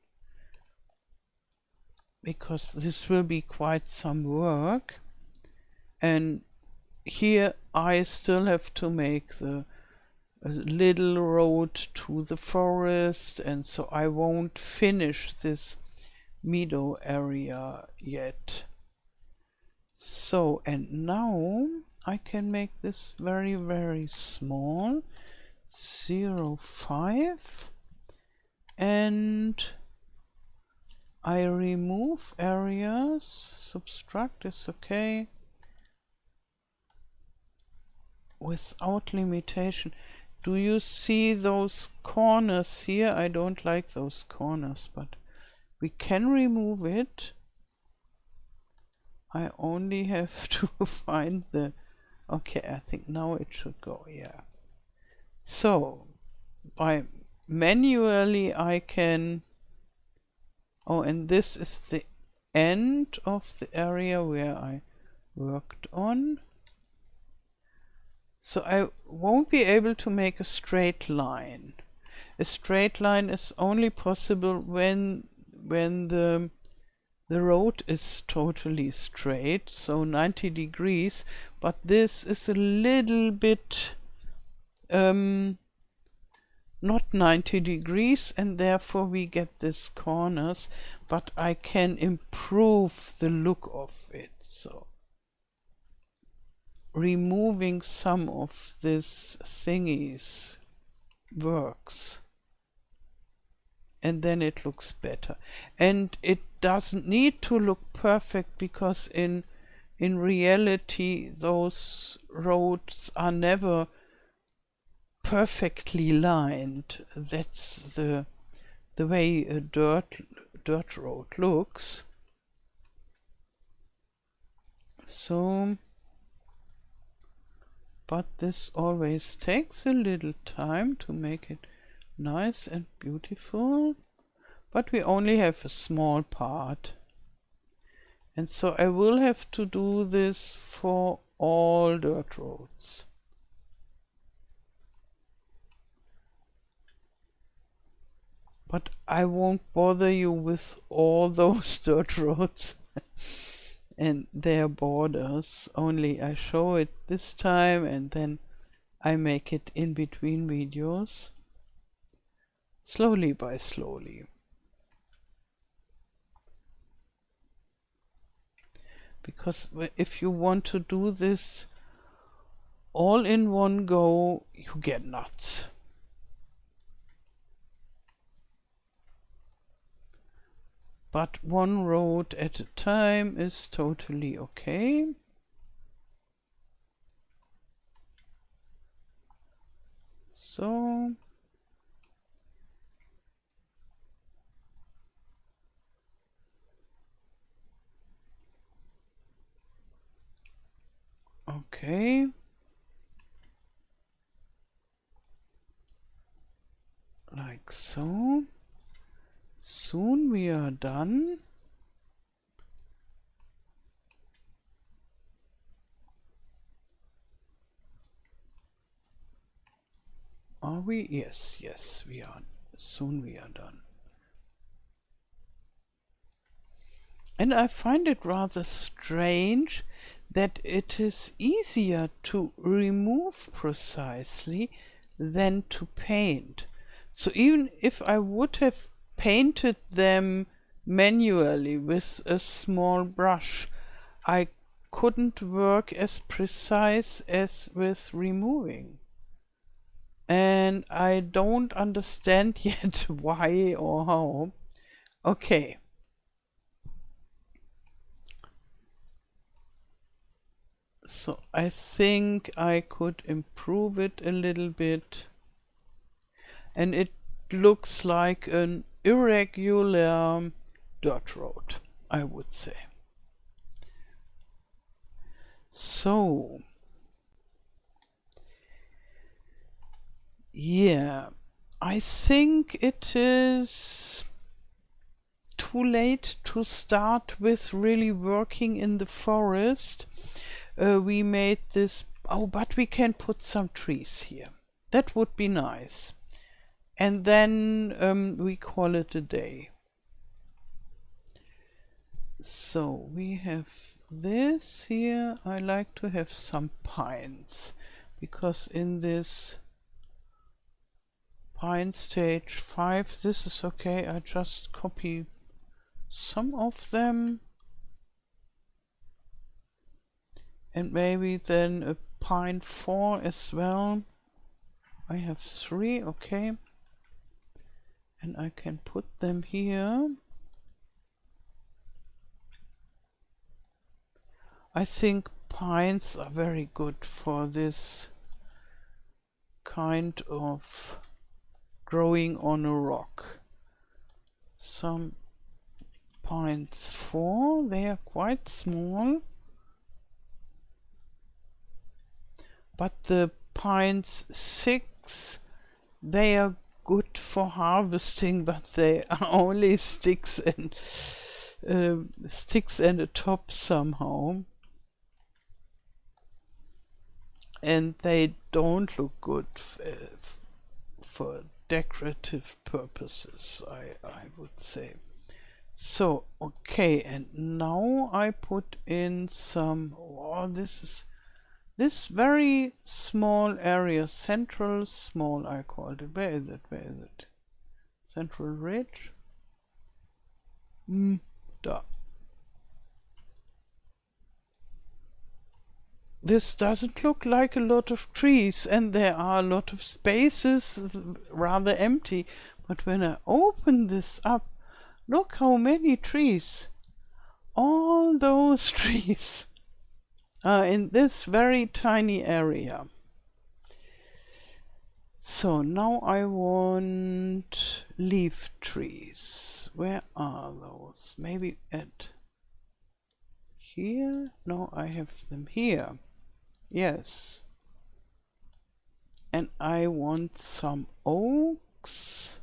Speaker 1: because this will be quite some work. And here I still have to make the little road to the forest, and so I won't finish this meadow area yet. So, and now I can make this very, very small, 0.5, and I remove areas. Subtract is okay, without limitation. Do you see those corners here? I don't like those corners, but we can remove it. I only have to find the... Okay, I think now it should go, yeah. So, by manually I can... Oh, and this is the end of the area where I worked on. So I won't be able to make a straight line. A straight line is only possible when the road is totally straight, so 90 degrees, but this is a little bit not 90 degrees, and therefore we get these corners, but I can improve the look of it. So removing some of these thingies works, and then it looks better. And it doesn't need to look perfect, because in reality those roads are never perfectly lined. That's the way a dirt road looks. So, but this always takes a little time to make it nice and beautiful, but we only have a small part, and so I will have to do this for all dirt roads. But I won't bother you with all those dirt roads and their borders, only I show it this time and then I make it in between videos. slowly by slowly. Because if you want to do this all in one go, you get nuts. But one road at a time is totally okay. So okay. Like so. Soon we are done. Are we? Yes, yes, we are. Soon we are done. And I find it rather strange that it is easier to remove precisely than to paint. So even if I would have painted them manually with a small brush, I couldn't work as precise as with removing. And I don't understand yet why or how. Okay. So I think I could improve it a little bit. And it looks like an irregular dirt road, I would say. So, yeah, I think it is too late to start with really working in the forest. We made this, oh, but we can put some trees here. That would be nice. And then we call it a day. So we have this here. I like to have some pines, because in this pine stage 5, this is okay. I just copy some of them. And maybe then a pine 4 as well. I have 3, okay. And I can put them here. I think pines are very good for this kind of growing on a rock. Some pines 4, they are quite small. But the pines 6, they are good for harvesting, but they are only sticks and a top somehow. And they don't look good for decorative purposes, I would say. So, okay, and now I put in some, oh, this very small area, central small, I called it. Where is it? Where is it? Central ridge? Da. This doesn't look like a lot of trees, and there are a lot of spaces rather empty. But when I open this up, look how many trees. All those trees are in this very tiny area. So now I want leaf trees. Where are those? Maybe at here? No, I have them here. Yes. And I want some oaks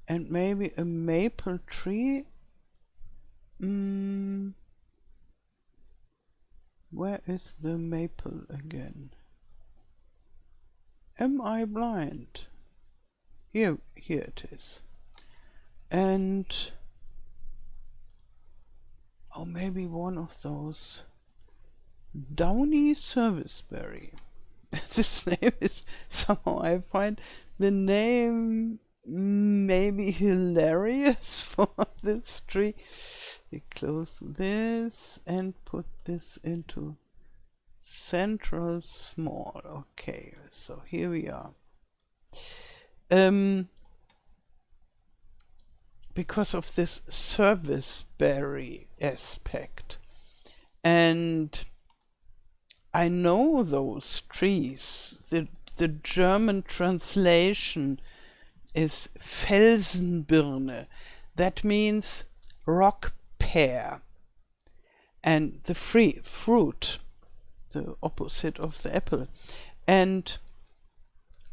Speaker 1: and maybe a maple tree. Where is the maple again? Am I blind? Here it is. And oh, maybe one of those downy serviceberry. This name is somehow, I find the name maybe hilarious for this tree. We close this and put this into central small. Okay, so here we are. Because of this service berry aspect, and I know those trees. The German translation is Felsenbirne. That means rock pear. And the fruit, the opposite of the apple. And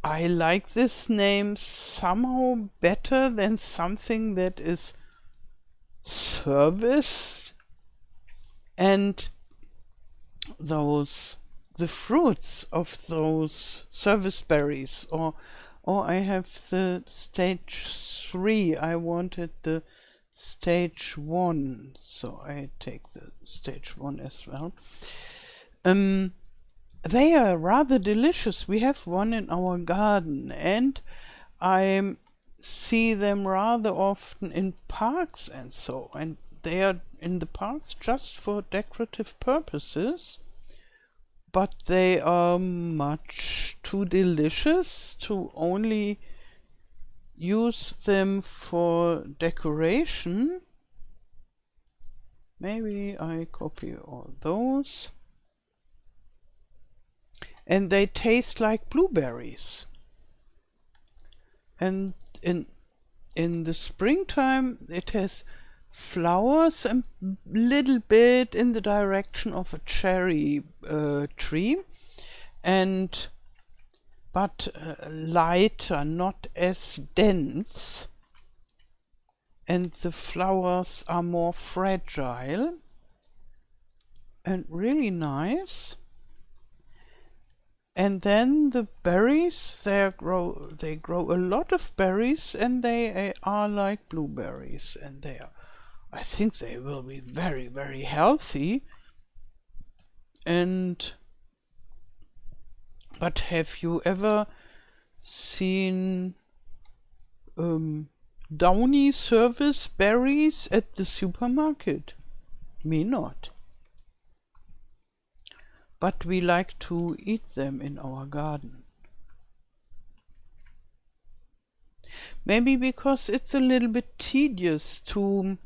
Speaker 1: I like this name somehow better than something that is service. And the fruits of those service berries, or I have the stage 3. I wanted the stage 1, so I take the stage 1 as well. They are rather delicious. We have one in our garden, and I see them rather often in parks and so, and they are in the parks just for decorative purposes, but they are much too delicious to only use them for decoration. Maybe I copy all those. And they taste like blueberries. And in the springtime it has flowers a little bit in the direction of a cherry tree, but lighter, not as dense, and the flowers are more fragile and really nice. And then the berries, they grow a lot of berries, and they are like blueberries, and I think they will be very, very healthy. But have you ever seen downy service berries at the supermarket? Me not. But we like to eat them in our garden. Maybe because it's a little bit tedious to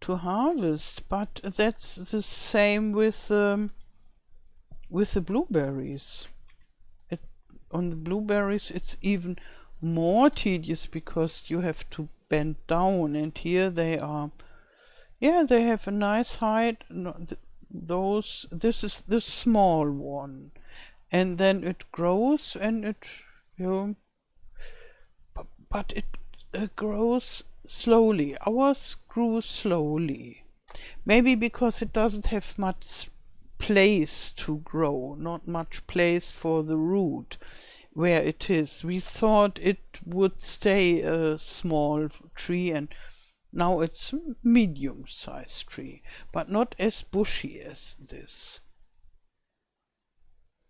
Speaker 1: harvest, but that's the same with the blueberries. On the blueberries it's even more tedious because you have to bend down, and here they are. Yeah, they have a nice height. This is the small one, and then it grows, and but it grows slowly. Ours grew slowly, maybe because it doesn't have much place to grow, not much place for the root where it is. We thought it would stay a small tree, and now it's a medium-sized tree, but not as bushy as this.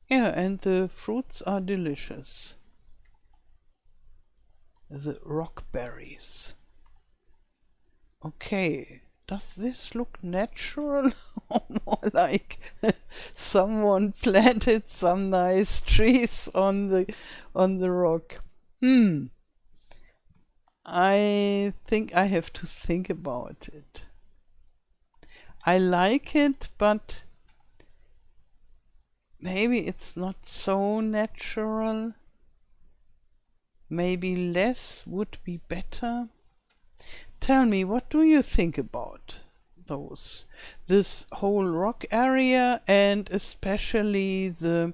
Speaker 1: Yeah, and the fruits are delicious. The rock berries. Okay, does this look natural or more like someone planted some nice trees on the rock? I think I have to think about it. I like it, but maybe it's not so natural. Maybe less would be better. Tell me, what do you think about this whole rock area, and especially the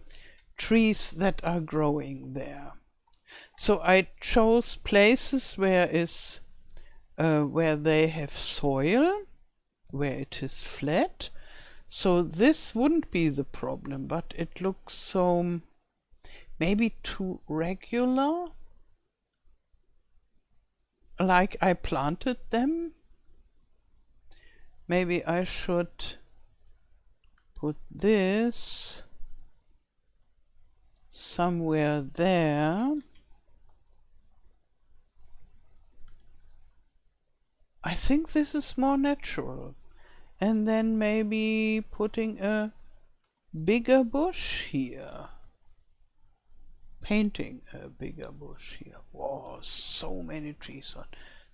Speaker 1: trees that are growing there? So I chose places where they have soil, where it is flat. So this wouldn't be the problem, but it looks so maybe too regular, like I planted them. Maybe I should put this somewhere there. I think this is more natural. And then maybe putting a bigger bush here. Painting a bigger bush here. Wow, so many trees on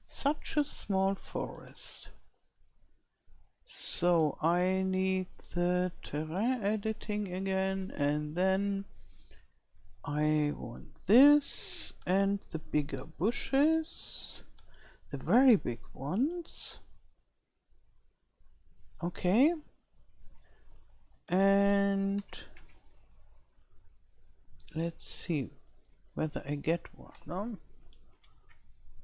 Speaker 1: such a small forest. So I need the terrain editing again, and then I want this and the bigger bushes, the very big ones. Okay. And let's see whether I get one. No?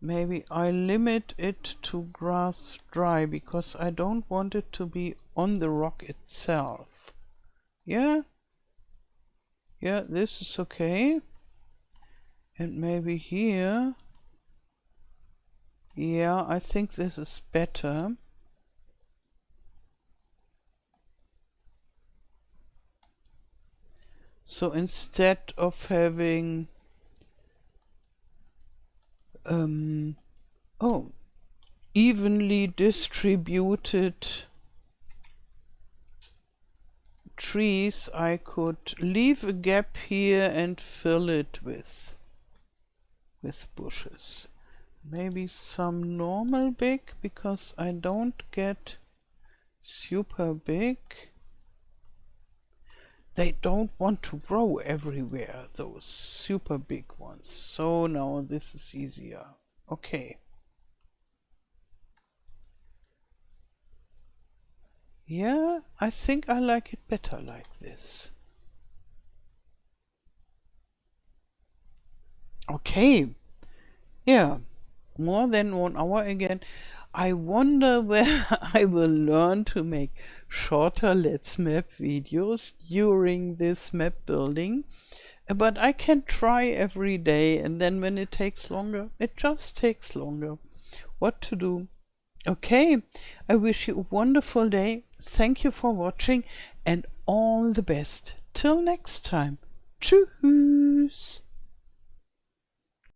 Speaker 1: Maybe I limit it to grass dry because I don't want it to be on the rock itself. Yeah? Yeah, this is okay. And maybe here. Yeah, I think this is better. So instead of having evenly distributed trees, I could leave a gap here and fill it with bushes. Maybe some normal big, because I don't get super big. They don't want to grow everywhere, those super big ones. So now this is easier. Okay. Yeah, I think I like it better like this. Okay. Yeah, more than 1 hour again. I wonder where I will learn to make shorter Let's Map videos during this map building. But I can try every day, and then when it takes longer, it just takes longer. What to do? Okay, I wish you a wonderful day. Thank you for watching and all the best. Till next time. Tschüss.